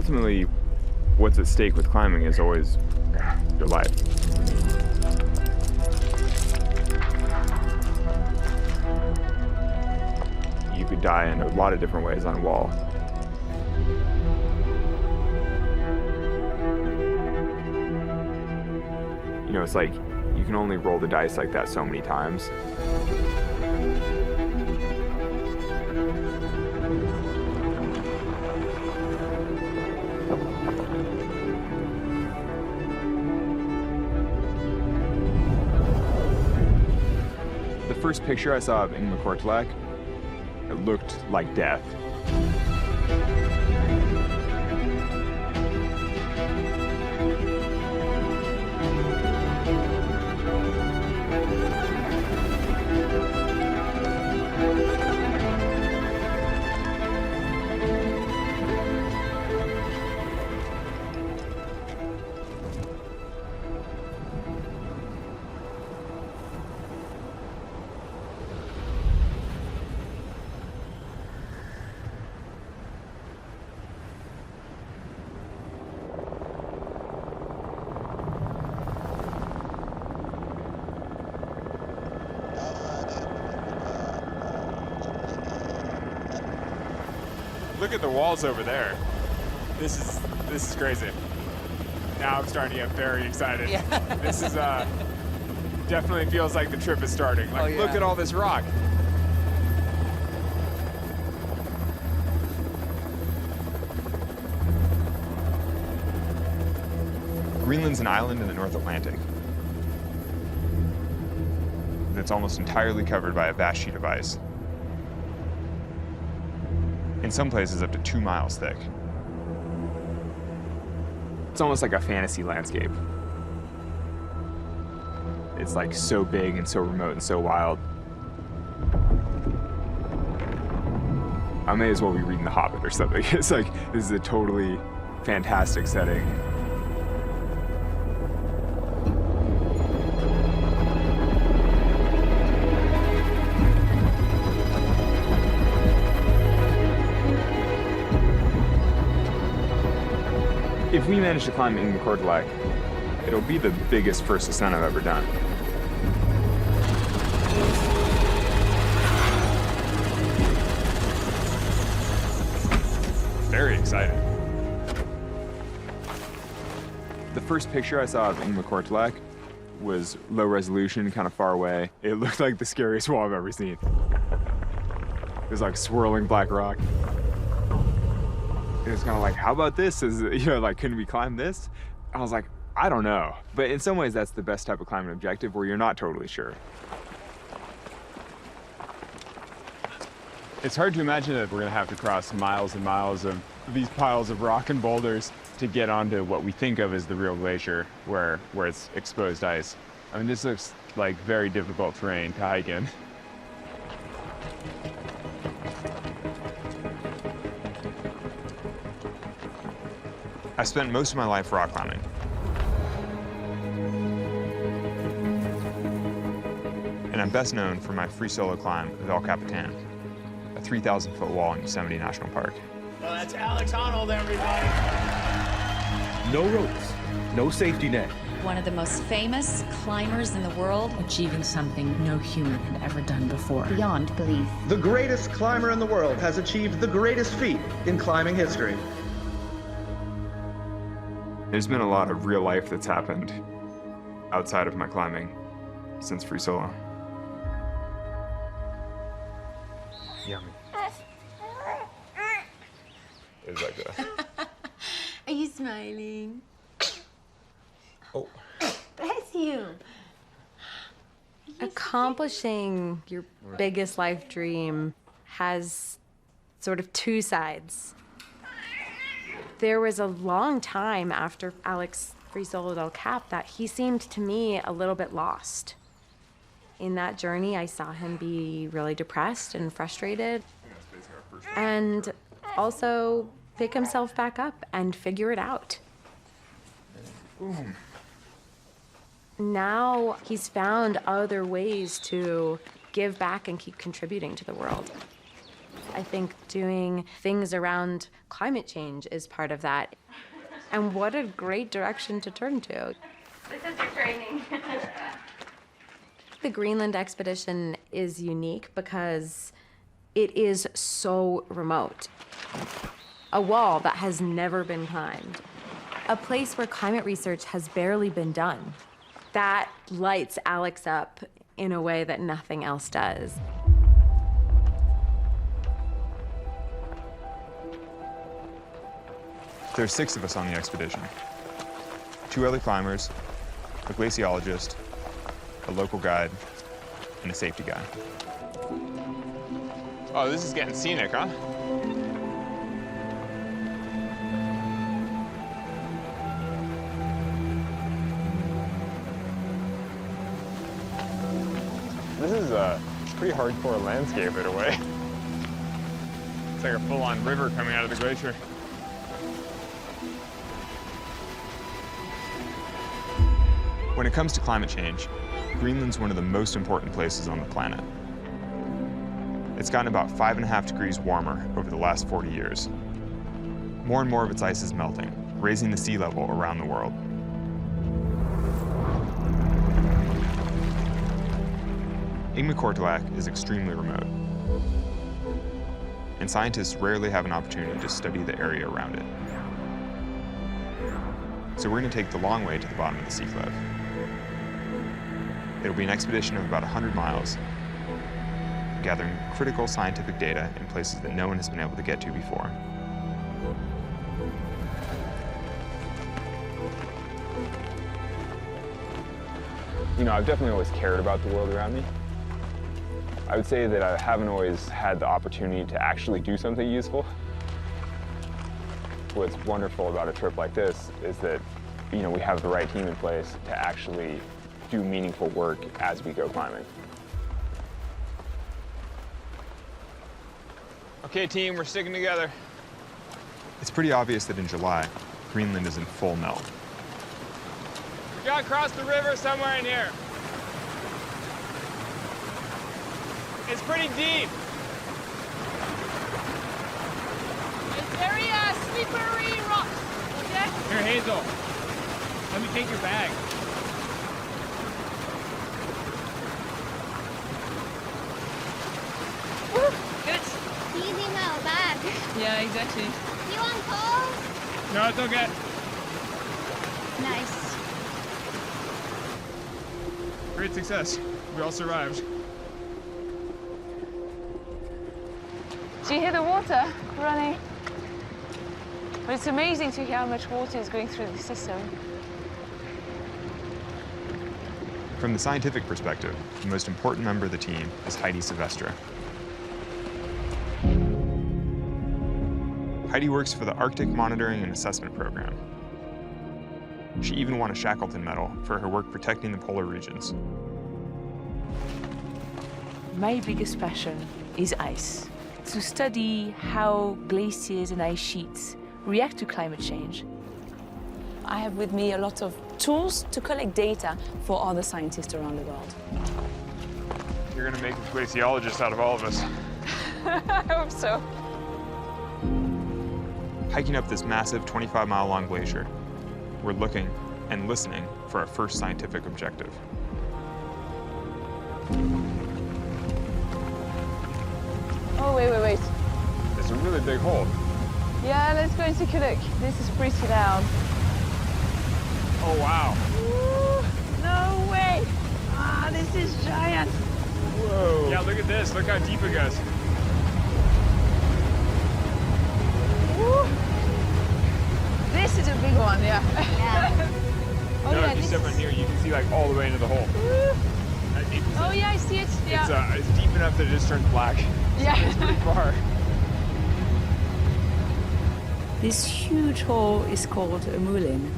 ultimately, what's at stake with climbing is always your life. You could die in a lot of different ways on a wall. You know, it's like you can only roll the dice like that so many times. The first picture I saw of Ingmikortilaq, it looked like death. Look at the walls over there. This is crazy. Now I'm starting to get very excited. Yeah. This is definitely feels like the trip is starting. Like, oh, yeah. Look at all this rock. Greenland's an island in the North Atlantic that's almost entirely covered by a vast sheet of ice. In some places up to 2 miles thick. It's almost like a fantasy landscape. It's like so big and so remote and so wild. I may as well be reading The Hobbit or something. It's like, this is a totally fantastic setting. If we manage to climb Ingmikortilaq, it'll be the biggest first ascent I've ever done. Very excited. The first picture I saw of Ingmikortilaq was low resolution, kind of far away. It looked like the scariest wall I've ever seen. It was like swirling black rock. It was kind of like, how about this? Like, couldn't we climb this? I was like, I don't know. But in some ways, that's the best type of climbing objective where you're not totally sure. It's hard to imagine that we're gonna have to cross miles and miles of these piles of rock and boulders to get onto what we think of as the real glacier, where it's exposed ice. I mean, this looks like very difficult terrain to hike in. I spent most of my life rock climbing. And I'm best known for my free solo climb of El Capitan, a 3,000-foot wall in Yosemite National Park. Well, that's Alex Honnold, everybody. No ropes, no safety net. One of the most famous climbers in the world. Achieving something no human had ever done before. Beyond belief. The greatest climber in the world has achieved the greatest feat in climbing history. There's been a lot of real life that's happened outside of my climbing since free solo. Yummy. It's like that. Are you smiling? Oh. Bless you. Accomplishing your biggest life dream has sort of two sides. There was a long time after Alex free soloed El Cap that he seemed to me a little bit lost. In that journey, I saw him be really depressed and frustrated, and also pick himself back up and figure it out. Boom. Now he's found other ways to give back and keep contributing to the world. I think doing things around climate change is part of that. And what a great direction to turn to. This is your training. The Greenland expedition is unique because it is so remote. A wall that has never been climbed. A place where climate research has barely been done. That lights Alex up in a way that nothing else does. There's 6 of us on the expedition. 2 other climbers, a glaciologist, a local guide, and a safety guy. Oh, this is getting scenic, huh? This is a pretty hardcore landscape in a way. It's like a full-on river coming out of the glacier. When it comes to climate change, Greenland's one of the most important places on the planet. It's gotten about 5.5 degrees warmer over the last 40 years. More and more of its ice is melting, raising the sea level around the world. Ingmikortilaq is extremely remote, and scientists rarely have an opportunity to study the area around it. So we're going to take the long way to the bottom of the sea cliff. It'll be an expedition of about 100 miles, gathering critical scientific data in places that no one has been able to get to before. You know, I've definitely always cared about the world around me. I would say that I haven't always had the opportunity to actually do something useful. What's wonderful about a trip like this is that, you know, we have the right team in place to actually do meaningful work as we go climbing. Okay, team, we're sticking together. It's pretty obvious that in July, Greenland is in full melt. We gotta cross the river somewhere in here. It's pretty deep. It's very slippery rocks, okay? Here, Hazel. Let me take your bag. Good. Easy now, bag. Yeah, exactly. You want cold? No, it's okay. Nice. Great success. We all survived. Do you hear the water running? But it's amazing to hear how much water is going through the system. From the scientific perspective, the most important member of the team is Heidi Silvestre. Heidi works for the Arctic Monitoring and Assessment Program. She even won a Shackleton Medal for her work protecting the polar regions. My biggest passion is ice. To study how glaciers and ice sheets react to climate change. I have with me a lot of tools to collect data for other scientists around the world. You're gonna make a glaciologist out of all of us. I hope so. Hiking up this massive 25-mile-long glacier, we're looking and listening for our first scientific objective. Oh, wait. It's a really big hole. Yeah, let's go and take a look. This is pretty loud. Oh, wow. Ooh, no way. Ah, this is giant. Whoa. Yeah, look at this. Look how deep it goes. Ooh. This is a big one, yeah. Oh, no, yeah, if you step on here, you can see like all the way into the hole. How deep is it? Oh, yeah, I see it. Yeah. It's deep enough that it just turns black. Yeah. It's pretty far. This huge hole is called a moulin.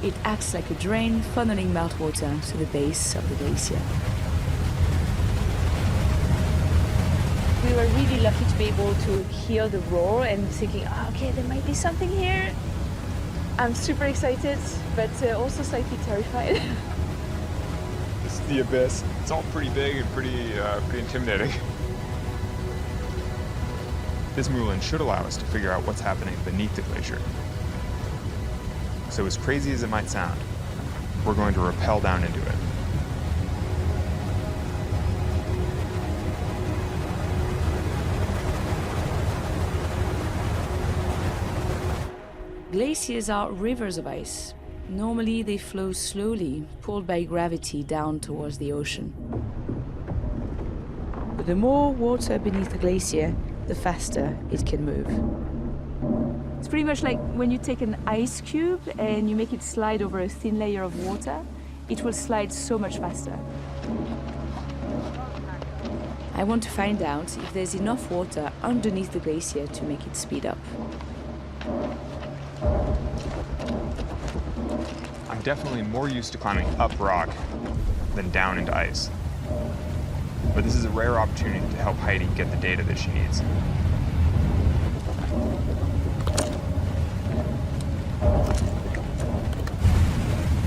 It acts like a drain funneling meltwater to the base of the glacier. We were really lucky to be able to hear the roar and thinking, oh, okay, there might be something here. I'm super excited, but also slightly terrified. This is the abyss. It's all pretty big and pretty intimidating. This moulin should allow us to figure out what's happening beneath the glacier. So as crazy as it might sound, we're going to rappel down into it. Glaciers are rivers of ice. Normally they flow slowly, pulled by gravity down towards the ocean. But the more water beneath the glacier, the faster it can move. It's pretty much like when you take an ice cube and you make it slide over a thin layer of water, it will slide so much faster. I want to find out if there's enough water underneath the glacier to make it speed up. I'm definitely more used to climbing up rock than down into ice. But this is a rare opportunity to help Heidi get the data that she needs.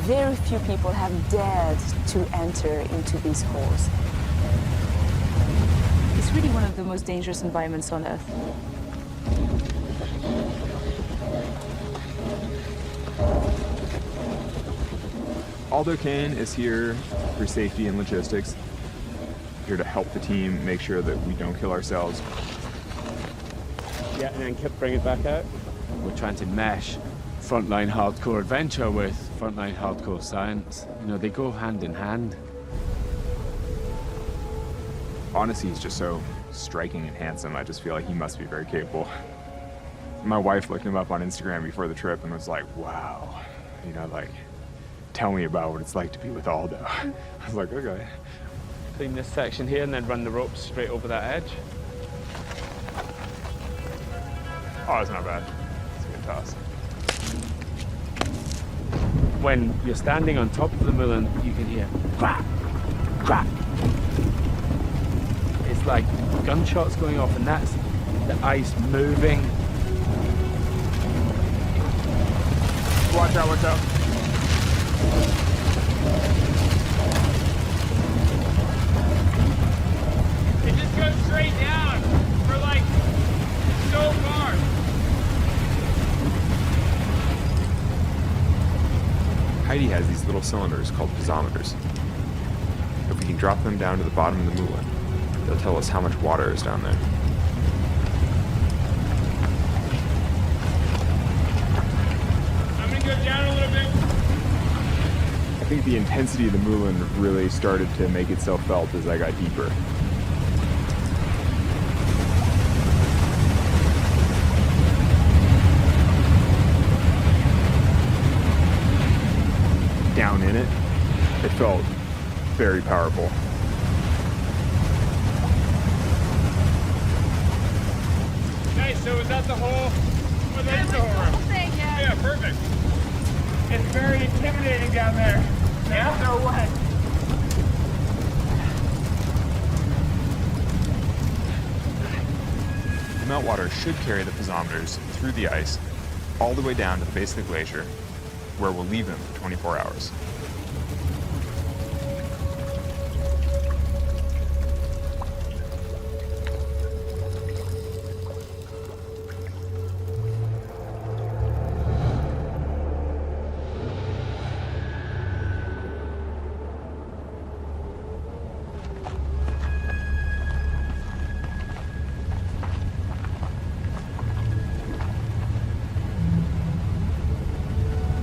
Very few people have dared to enter into these holes. It's really one of the most dangerous environments on Earth. Aldo Kane is here for safety and logistics, here to help the team make sure that we don't kill ourselves. Yeah, and then keep bringing it back out. We're trying to mesh frontline hardcore adventure with frontline hardcore science. You know, they go hand in hand. Honestly, he's just so striking and handsome. I just feel like he must be very capable. My wife looked him up on Instagram before the trip and was like, wow, you know, like, tell me about what it's like to be with Aldo. I was like, okay. Clean this section here and then run the ropes straight over that edge. Oh, it's not bad. It's a good toss. When you're standing on top of the moulin, you can hear crack, crack. It's like gunshots going off, and that's the ice moving. Watch out, watch out. It just goes straight down for like so far. Heidi has these little cylinders called piezometers. If we can drop them down to the bottom of the moulin, they'll tell us how much water is down there. I'm gonna go down a little bit. I think the intensity of the moulin really started to make itself felt as I got deeper. Down in it, it felt very powerful. Nice, so is that the whole? Oh, that's the whole room. Thing, yeah. Yeah, perfect. It's very intimidating down there. Yeah? So what? The meltwater should carry the piezometers through the ice all the way down to the base of the glacier, where we'll leave them for 24 hours.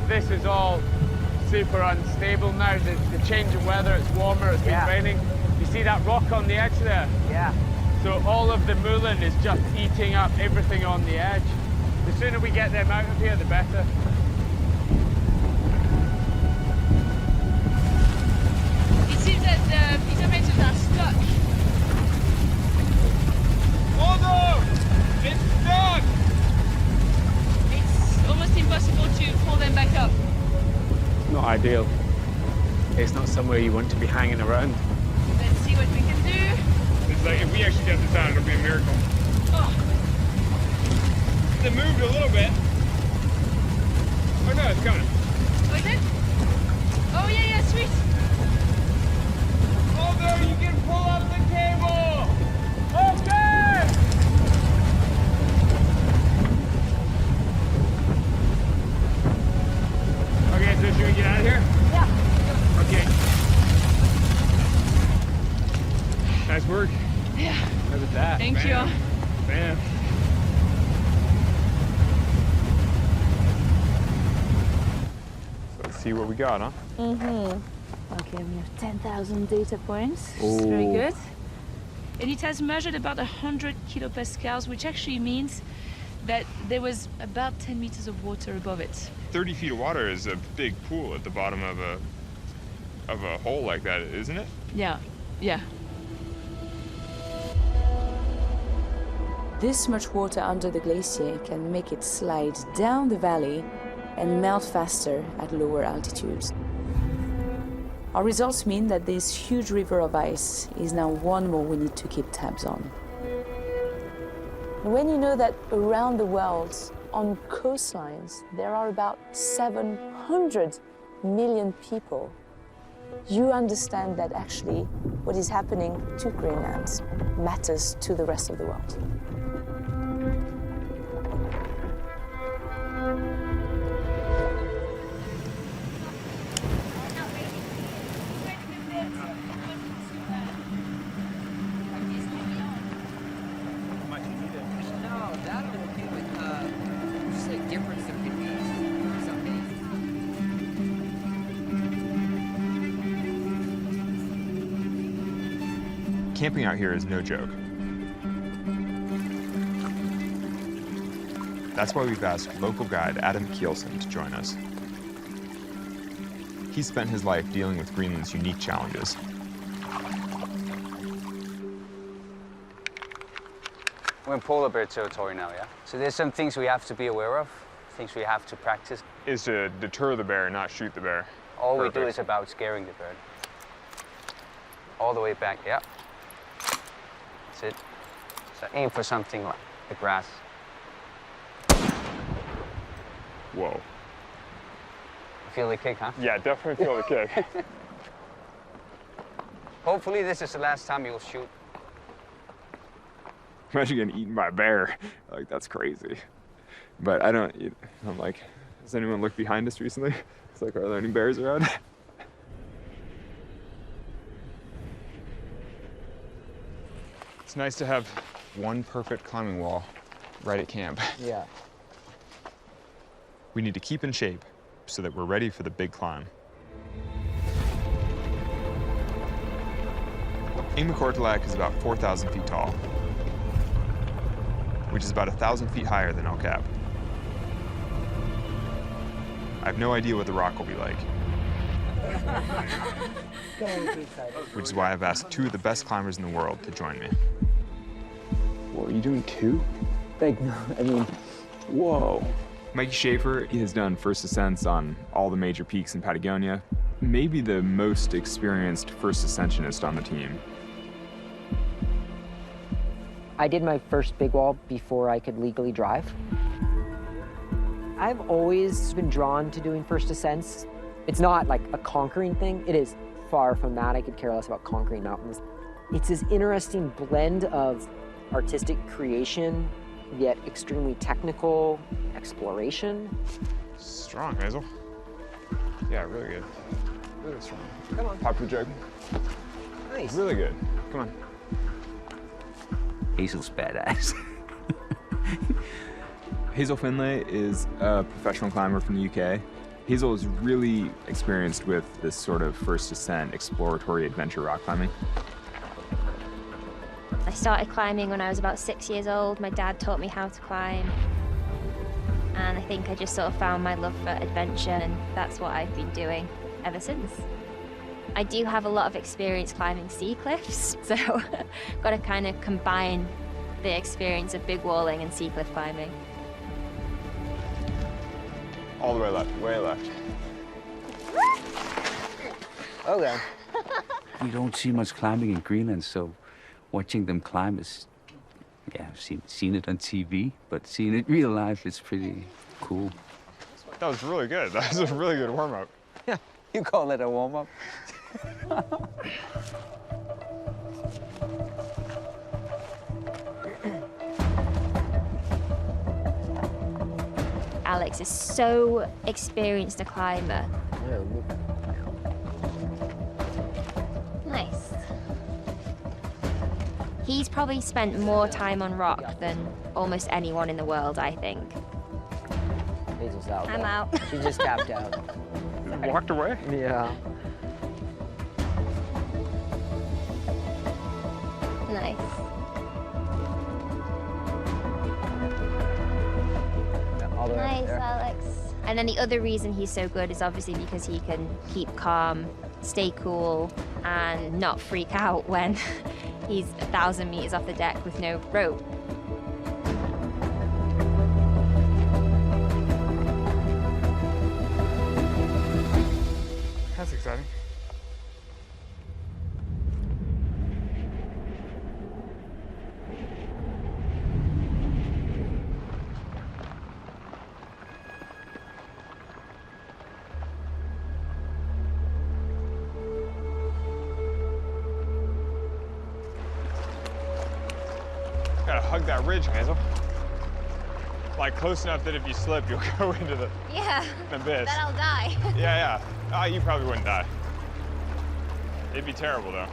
This is all super unstable now. The change in weather, it's warmer, it's been raining. You see that rock on the edge there? Yeah. So all of the moulin is just eating up everything on the edge. The sooner we get them out of here, the better. It seems that the piezometers are stuck. Aldo! It's stuck! It's almost impossible to pull them back up. Not ideal. It's not somewhere you want to be hanging around. Let's see what we can do. It's like if we actually get this out, it'll be a miracle. Oh, It moved a little bit. Oh no, it's coming. oh, is it? Oh, yeah, yeah, sweet. Aldo, you can pull up the cable! Okay! to get out of here? Yeah. Okay. Nice work. Yeah. How about that? Thank Bam. you. Bam. Let's see what we got, huh? Okay, we have 10,000 data points. Oh. Very good. And it has measured about 100 kilopascals, which actually means that there was about 10 meters of water above it. 30 feet of water is a big pool at the bottom of a hole like that, isn't it? Yeah, yeah. This much water under the glacier can make it slide down the valley and melt faster at lower altitudes. Our results mean that this huge river of ice is now one more we need to keep tabs on. When you know that around the world, on coastlines, there are about 700 million people, you understand that actually what is happening to Greenland matters to the rest of the world. Camping out here is no joke. That's why we've asked local guide Adam Kielsen to join us. He's spent his life dealing with Greenland's unique challenges. We're in polar bear territory now, yeah? So there's some things we have to be aware of, things we have to practice. Is to deter the bear, not shoot the bear. All Perfect. we do is about scaring the bird. All the way back, yeah. That's it. So aim for something like the grass. Whoa. Feel the kick, huh? Yeah, definitely feel the kick. Hopefully this is the last time you'll shoot. Imagine getting eaten by a bear. Like, that's crazy. But I'm like, has anyone looked behind us recently? It's like, are there any bears around? It's nice to have one perfect climbing wall right at camp. Yeah. We need to keep in shape so that we're ready for the big climb. Ingmikortilaq is about 4,000 feet tall, which is about 1,000 feet higher than El Cap. I have no idea what the rock will be like, which is why I've asked two of the best climbers in the world to join me. What, are you doing two? Like, no, I mean, Whoa. Mikey Schaefer has done first ascents on all the major peaks in Patagonia, maybe the most experienced first ascensionist on the team. I did my first big wall before I could legally drive. I've always been drawn to doing first ascents. It's not like a conquering thing. It is far from that. I could care less about conquering mountains. It's this interesting blend of artistic creation, yet extremely technical exploration. Strong, Hazel. Yeah, really good. Really strong. Come on. Pop your jug. Nice. Really good. Come on. Hazel's badass. Hazel Finlay is a professional climber from the UK. Hazel is really experienced with this sort of first ascent, exploratory adventure rock climbing. I started climbing when I was about 6 years old. My dad taught me how to climb. And I think I just sort of found my love for adventure, and that's what I've been doing ever since. I do have a lot of experience climbing sea cliffs, so got to kind of combine the experience of big walling and sea cliff climbing. All the way left, way left. Okay. We don't see much climbing in Greenland, so watching them climb is, yeah, I've seen it on TV, but seeing it in real life is pretty cool. That was really good. That was a really good warm-up. Yeah, you call it a warm-up? Alex is so experienced a climber Nice. He's probably spent more time on rock than almost anyone in the world, I think. Hazel's out. I'm out. She just tapped out. Walked away? Yeah. Nice. All the way up Nice, there. Alex. And then the other reason he's so good is obviously because he can keep calm, stay cool, and not freak out when he's 1,000 meters off the deck with no rope. That's exciting. Gotta hug that ridge, Hazel. Like close enough that if you slip, you'll go into the Yeah, abyss. then I'll die. Yeah. You probably wouldn't die. It'd be terrible, though.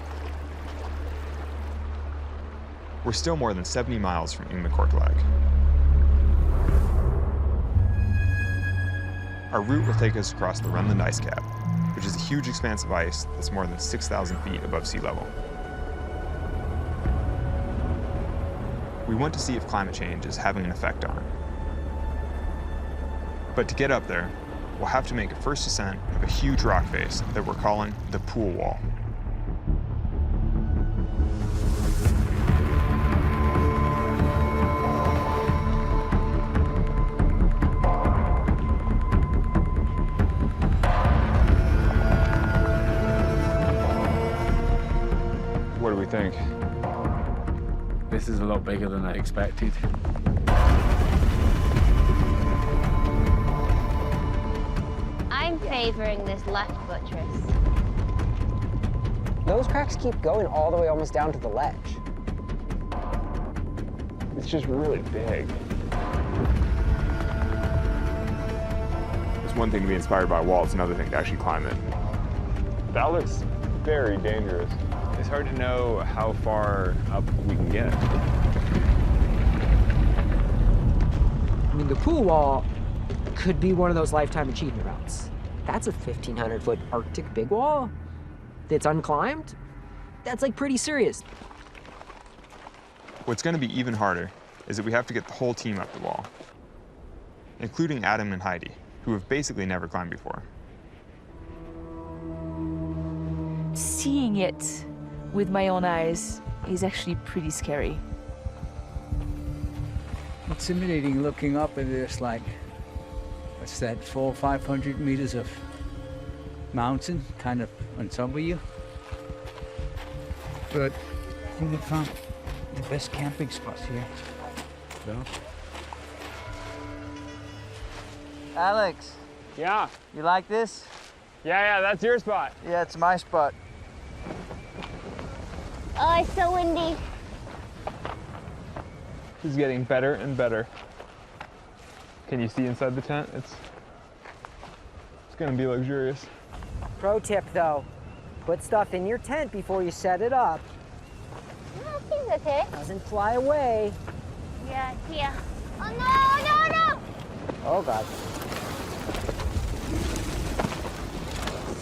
We're still more than 70 miles from Ingmikorklag. Our route will take us across the Greenland ice cap, which is a huge expanse of ice that's more than 6,000 feet above sea level. We want to see if climate change is having an effect on it. But to get up there, we'll have to make a first ascent of a huge rock face that we're calling the Pool Wall. What do we think? This is a lot bigger than I expected. I'm favoring this left buttress. Those cracks keep going all the way almost down to the ledge. It's just really big. It's one thing to be inspired by a wall, it's another thing to actually climb it. That looks very dangerous. It's hard to know how far up we can get. I mean, the pool wall could be one of those lifetime achievement routes. That's a 1,500-foot Arctic big wall that's unclimbed. That's like pretty serious. What's going to be even harder is that we have to get the whole team up the wall, including Adam and Heidi, who have basically never climbed before. Seeing it with my own eyes is actually pretty scary. It's intimidating looking up and there's like, what's that, 400 or 500 meters of mountain kind of on top of you. But I think we found the best camping spots here. So. Alex. Yeah. You like this? Yeah, that's your spot. Yeah, it's my spot. Oh, it's so windy. It's getting better and better. Can you see inside the tent? It's gonna be luxurious. Pro tip though, put stuff in your tent before you set it up. No, it seems okay. Doesn't fly away. Yeah, it's here. Oh, no! Oh God.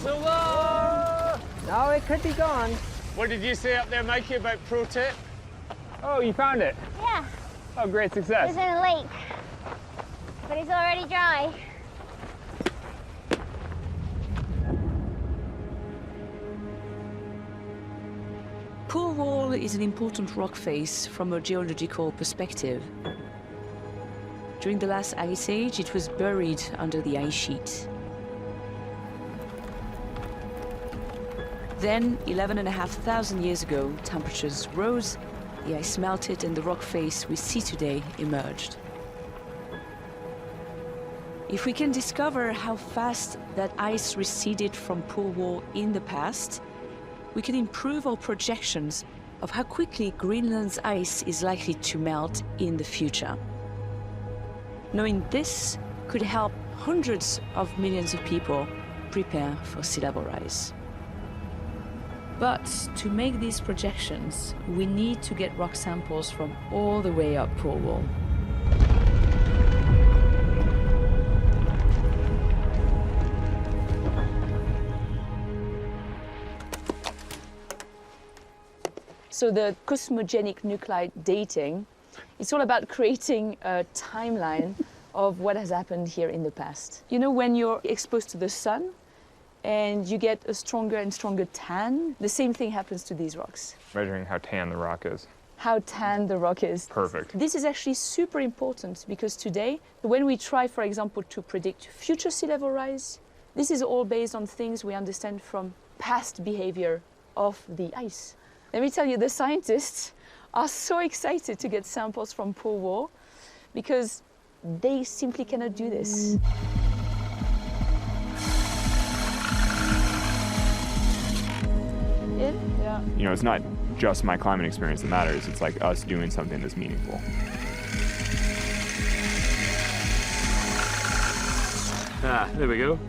So, No, it could be gone. what did you say up there, Mikey, about pro tip? Oh, you found it? Yeah, Oh, great success. it's in a lake. But it's already dry. Pool Wall is an important rock face from a geological perspective. During the last ice age, it was buried under the ice sheet. Then, 11,500 years ago, temperatures rose, the ice melted, and the rock face we see today emerged. If we can discover how fast that ice receded from Pool Wall in the past, we can improve our projections of how quickly Greenland's ice is likely to melt in the future. Knowing this could help hundreds of millions of people prepare for sea level rise. But to make these projections, we need to get rock samples from all the way up pole wall. So the cosmogenic nuclide dating, it's all about creating a timeline of what has happened here in the past. You know, when you're exposed to the sun and you get a stronger and stronger tan, the same thing happens to these rocks. Measuring how tan the rock is. How tan the rock is. Perfect. This is actually super important because today, when we try, for example, to predict future sea level rise, this is all based on things we understand from past behavior of the ice. Let me tell you, the scientists are so excited to get samples from pole wall because they simply cannot do this. Yeah. You know, it's not just my climate experience that matters. It's like us doing something that's meaningful. Ah, there we go.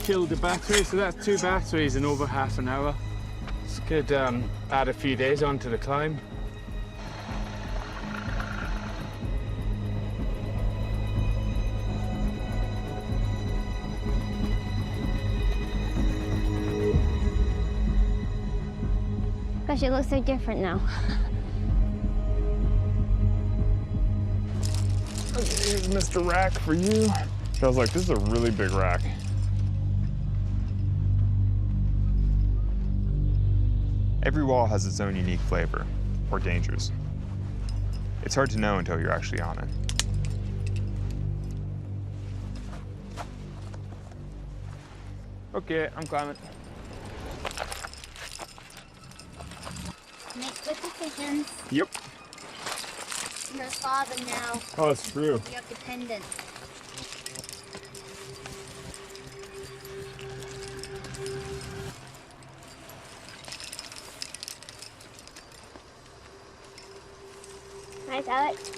Killed the battery, so that's 2 batteries in over half an hour. This could add a few days onto the climb. Gosh, it looks so different now. Here's Mr. Rack for you. I was like, this is a really big rack. Every wall has its own unique flavor, or dangers. It's hard to know until you're actually on it. Okay, I'm climbing. Make quick decisions. Yep. You're a father now. Oh, it's true. You're dependent. Nice, Alex.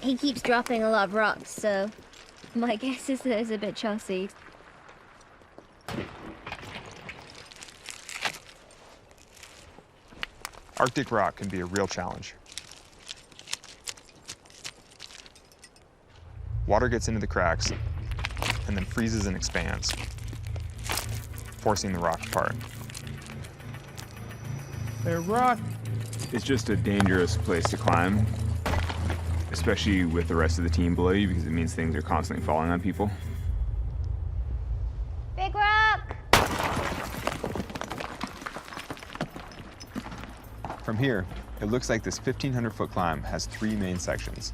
He keeps dropping a lot of rocks, so my guess is that it's a bit chossy. Arctic rock can be a real challenge. Water gets into the cracks and then freezes and expands, forcing the rock apart. The rock is just a dangerous place to climb, especially with the rest of the team below you, because it means things are constantly falling on people. Big rock! From here, it looks like this 1,500-foot climb has 3 main sections,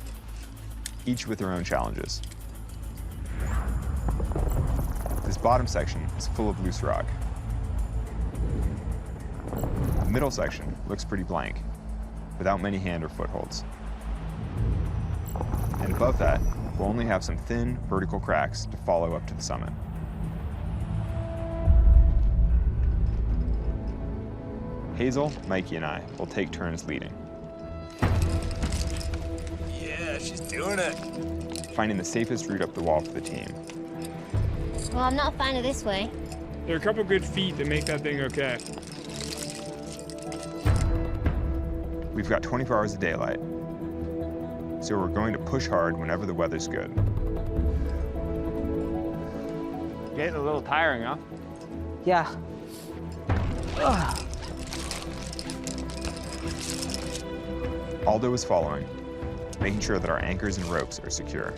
each with their own challenges. This bottom section is full of loose rock. The middle section looks pretty blank, without many hand or footholds. And above that, we'll only have some thin, vertical cracks to follow up to the summit. Hazel, Mikey, and I will take turns leading. Yeah, she's doing it. Finding the safest route up the wall for the team. Well, I'm not a fan of this way. There are a couple good feet that make that thing okay. We've got 24 hours of daylight, so we're going to push hard whenever the weather's good. Getting a little tiring, huh? Yeah. Ugh. Aldo is following, making sure that our anchors and ropes are secure.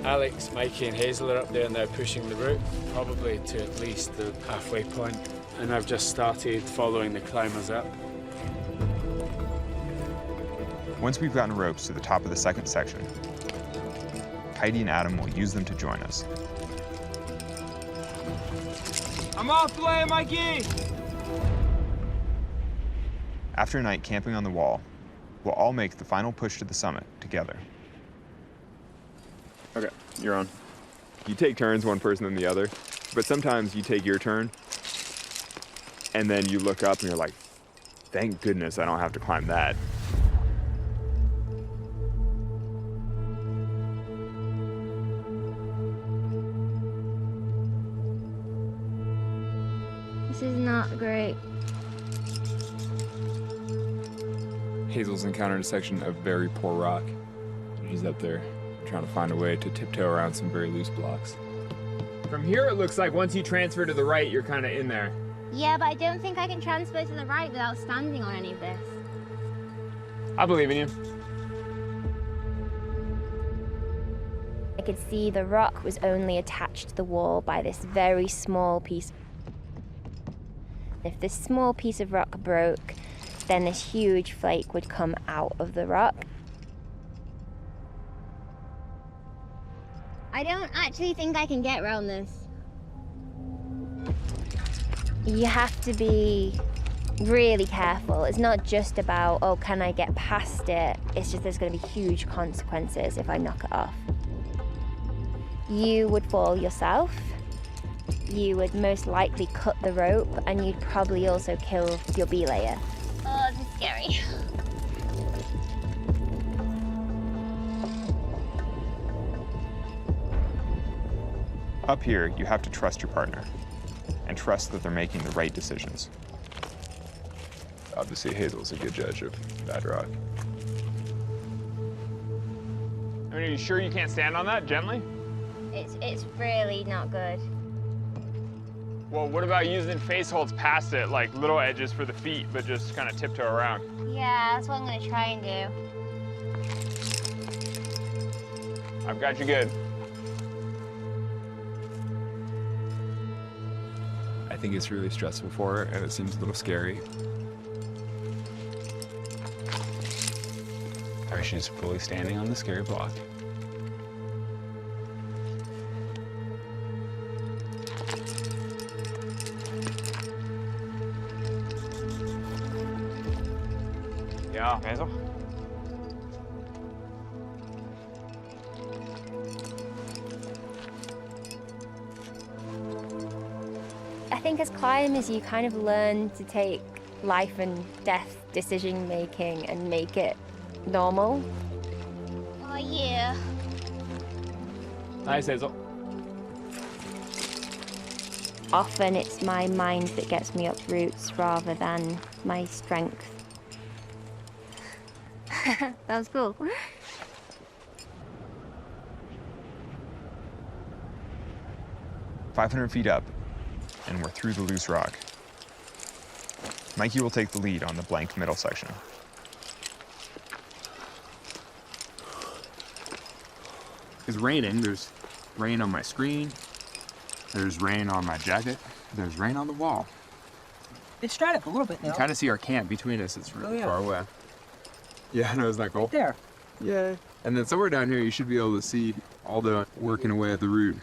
Alex, Mikey, and Hazel are up there now pushing the route, probably to at least the halfway point. And I've just started following the climbers up. Once we've gotten ropes to the top of the second section, Heidi and Adam will use them to join us. I'm off the way, Mikey! After a night camping on the wall, we'll all make the final push to the summit together. Okay, you're on. You take turns, one person then the other, but sometimes you take your turn, and then you look up and you're like, thank goodness I don't have to climb that. This is not great. Hazel's encountered a section of very poor rock. She's up there trying to find a way to tiptoe around some very loose blocks. From here, it looks like once you transfer to the right, you're kind of in there. Yeah, but I don't think I can transfer to the right without standing on any of this. I believe in you. I could see the rock was only attached to the wall by this very small piece. If this small piece of rock broke, then this huge flake would come out of the rock. I don't actually think I can get around this. You have to be really careful. It's not just about, oh, can I get past it? It's just there's going to be huge consequences if I knock it off. You would fall yourself. You would most likely cut the rope, and you'd probably also kill your belayer. Oh, this is scary. Up here, you have to trust your partner and trust that they're making the right decisions. Obviously, Hazel's a good judge of bad rock. I mean, are you sure you can't stand on that gently? It's really not good. Well, what about using face holds past it, like little edges for the feet, but just kind of tiptoe around? Yeah, that's what I'm gonna try and do. I've got you good. I think it's really stressful for her, and it seems a little scary. All right, she's fully standing on the scary block. Yeah, Hazel? I think as climbers, you kind of learn to take life and death decision making and make it normal. Oh, yeah. Nice, Hazel. Often it's my mind that gets me up roots rather than my strength. That was cool. 500 feet up, and we're through the loose rock. Mikey will take the lead on the blank middle section. It's raining. There's rain on my screen. There's rain on my jacket. There's rain on the wall. It's dried up a little bit now. You kind of see our camp between us. It's really far away. Yeah, I know, isn't that cool? Right there. Yeah. And then somewhere down here, you should be able to see all the working away at the root.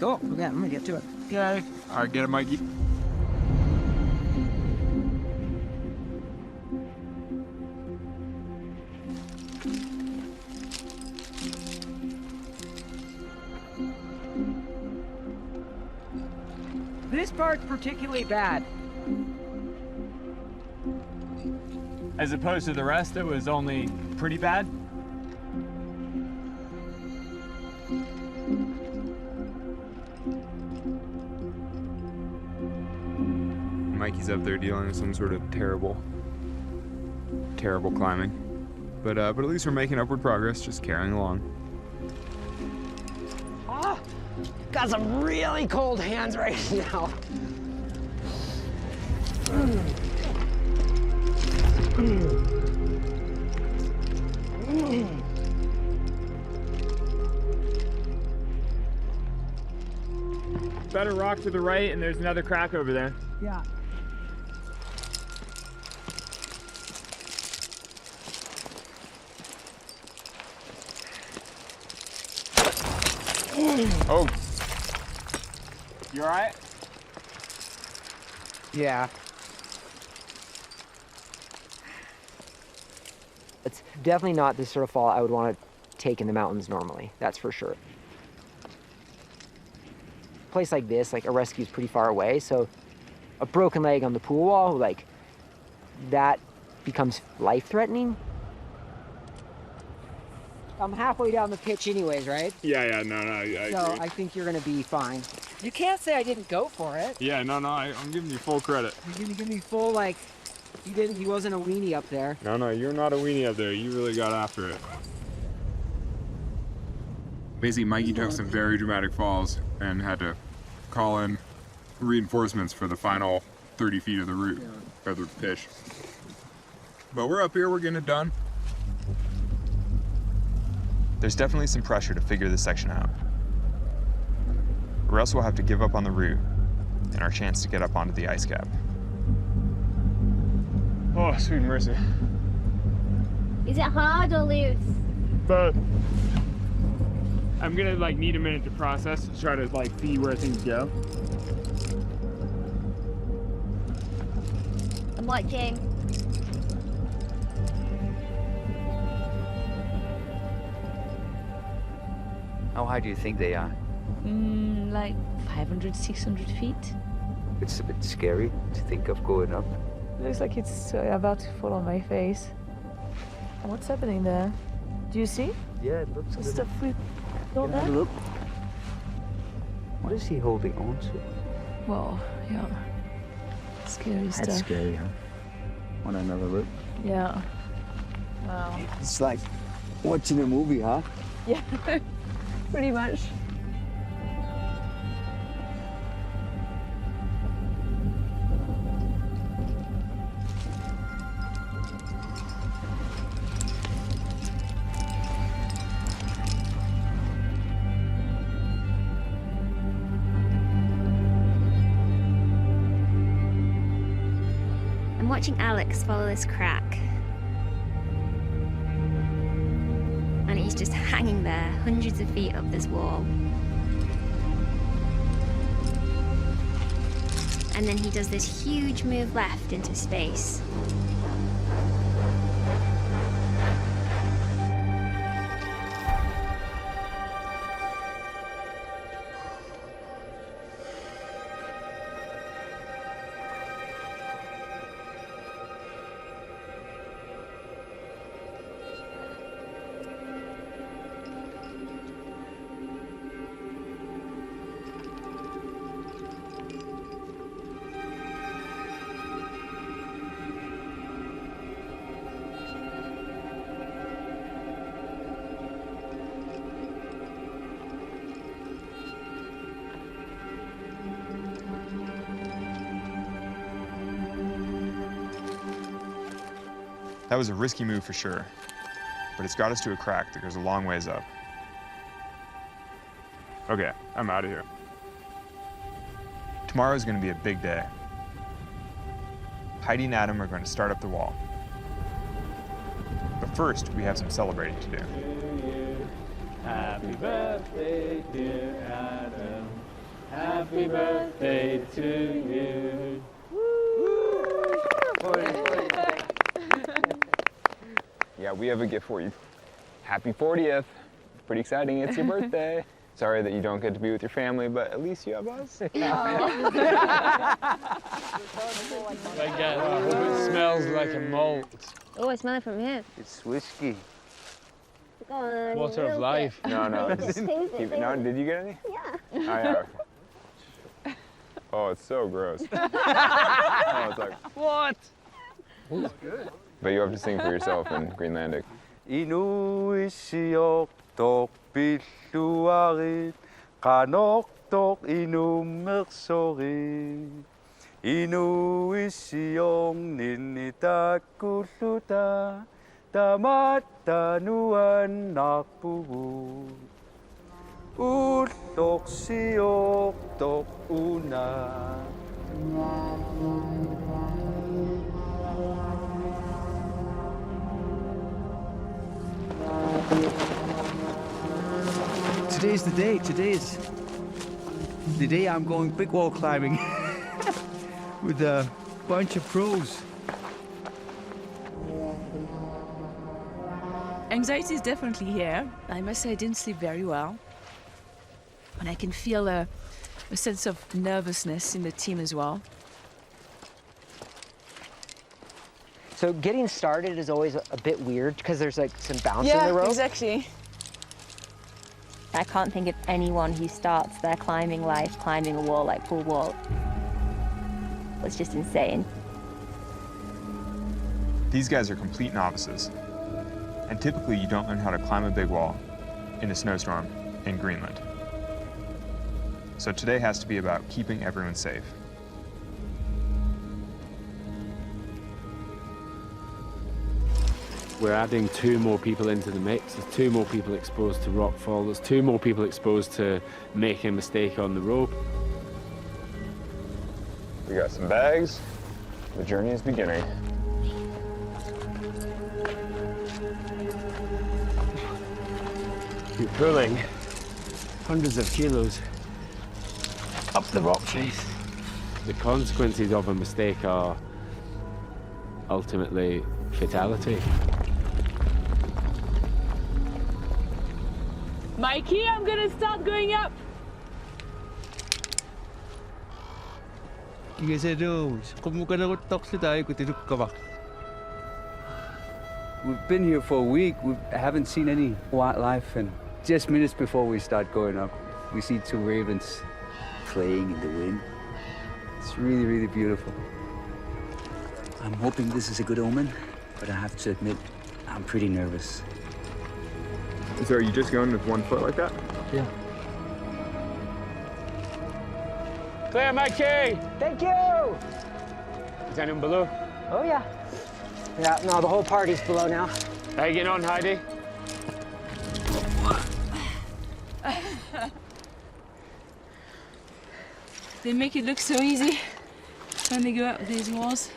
Cool. Okay, I'm gonna get to it. Okay. All right, get it, Mikey. This part's particularly bad. As opposed to the rest, it was only pretty bad? Mikey's up there dealing with some sort of terrible climbing. But at least we're making upward progress, just carrying along. Ah, got some really cold hands right now. Better rock to the right, and there's another crack over there. Yeah. Oh. You all right? Yeah. It's definitely not the sort of fall I would want to take in the mountains normally, that's for sure. A place like this, like a rescue is pretty far away, so a broken leg on the pool wall, like, that becomes life-threatening. I'm halfway down the pitch anyways, right? Yeah, no, I So agree. I think you're gonna be fine. You can't say I didn't go for it. Yeah, no, I'm giving you full credit. You're gonna give me full, like, he wasn't a weenie up there. No, you're not a weenie up there. You really got after it. Basically, Mikey took some very dramatic falls and had to call in reinforcements for the final 30 feet of the route, or the pitch. But we're up here, we're getting it done. There's definitely some pressure to figure this section out, or else we'll have to give up on the route and our chance to get up onto the ice cap. Oh, sweet mercy. Is it hard or loose? But I'm gonna like need a minute to process to try to like see where things go. I'm watching. How high do you think they are? Like 500, 600 feet. It's a bit scary to think of going up. Looks like it's about to fall on my face. What's happening there? Do you see? Yeah, it looks the stuff we Can I have a look? What is he holding on to? Well, yeah. Scary stuff. That's scary, huh? Want another look? Yeah. Wow. It's like watching a movie, huh? Yeah, pretty much. I'm watching Alex follow this crack. And he's just hanging there, hundreds of feet up this wall. And then he does this huge move left into space. That was a risky move for sure, but it's got us to a crack that goes a long ways up. Okay, I'm out of here. Tomorrow's gonna be a big day. Heidi and Adam are going to start up the wall. But first, we have some celebrating to do. Happy birthday, dear Adam. Happy birthday to you. Yeah, we have a gift for you. Happy 40th. Pretty exciting, it's your birthday. Sorry that you don't get to be with your family, but at least you have us. I hope it smells like a malt. Oh, I smell it from here. It's whiskey. Go on, Water of life. No. Taste it, taste No, it. did you get any? Yeah. Oh, yeah. Oh, it's so gross. Oh, it's like, What? it's good. But you have to sing for yourself in Greenlandic. Inuisiok tok piluarit, kanok tok inumersorit. Inuisiong ninitat kuluta, tamat tanuan nakpubut. Utlok siok tok una. Today's the day. Today is the day I'm going big wall climbing. with a bunch of pros. Anxiety is definitely here. I must say I didn't sleep very well. And I can feel a sense of nervousness in the team as well. So getting started is always a bit weird because there's like some bounce in the rope. Yeah, exactly. I can't think of anyone who starts their climbing life climbing a wall like Pool Wall. It's just insane. These guys are complete novices. And typically you don't learn how to climb a big wall in a snowstorm in Greenland. So today has to be about keeping everyone safe. We're adding 2 more people into the mix. There's 2 more people exposed to rockfall. There's 2 more people exposed to making a mistake on the rope. We got some bags. The journey is beginning. You're pulling hundreds of kilos up the rock face. The consequences of a mistake are ultimately fatality. Mikey, I'm gonna start going up. 이게 새로 떡시다이 그들을까봐. We've been here for a week. We haven't seen any wildlife, and just minutes before we start going up, we see 2 ravens playing in the wind. It's really, really beautiful. I'm hoping this is a good omen, but I have to admit, I'm pretty nervous. So are you just going with 1 foot like that? Yeah. Clear, Mikey! Thank you! Is anyone below? Oh, yeah. Yeah, no, the whole party's below now. How you getting on, Heidi? They make it look so easy when they go up these walls.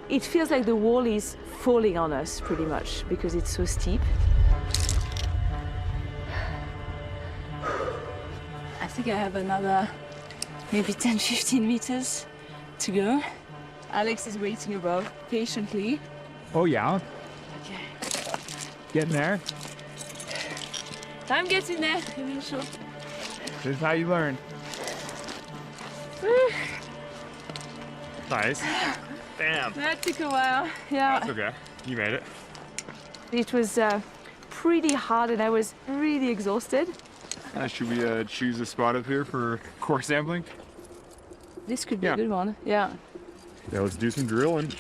It feels like the wall is falling on us pretty much because it's so steep. I think I have another maybe 10-15 meters to go. Alex is waiting above patiently. Oh yeah, Okay. getting there. I'm getting there eventually. This is how you learn. Nice. Damn. That took a while, yeah. That's okay. You made it. It was pretty hard and I was really exhausted. Should we choose a spot up here for core sampling? This could be a good one, yeah. Yeah, let's do some drilling.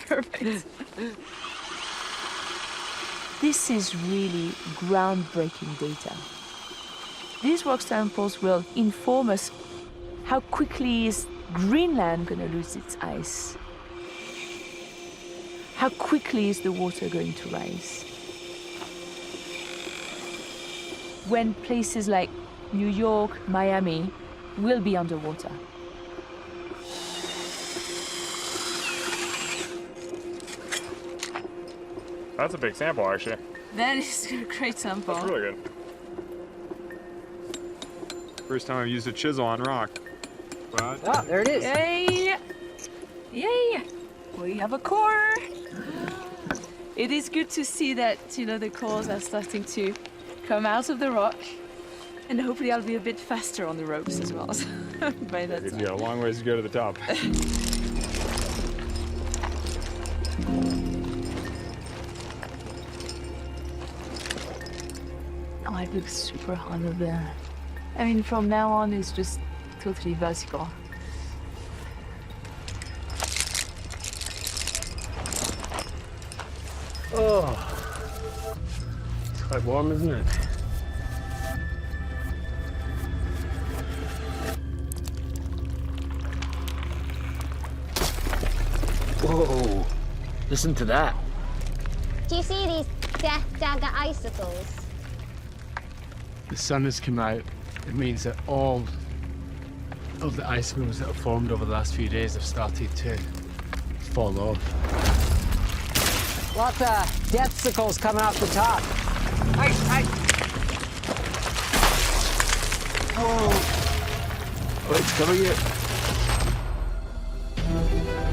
Perfect. This is really groundbreaking data. These rock samples will inform us how quickly is Greenland going to lose its ice. How quickly is the water going to rise? When places like New York, Miami will be underwater. That's a big sample, actually. That is a great sample. That's really good. First time I've used a chisel on rock. Wow. Oh, there it is. Yay! Yay! We have a core. It is good to see that, you know, the cores are starting to come out of the rock. And hopefully I'll be a bit faster on the ropes as well by that time. You got a long ways to go to the top. Oh, it looks super hard up there. I mean, from now on, it's just totally vertical. Oh, it's quite warm, isn't it? Whoa, listen to that. Do you see these death dagger icicles? The sun has come out. It means that all of the icicles that have formed over the last few days have started to fall off. Lots of deathsicles coming off the top. Oh, it's coming here. Thank you.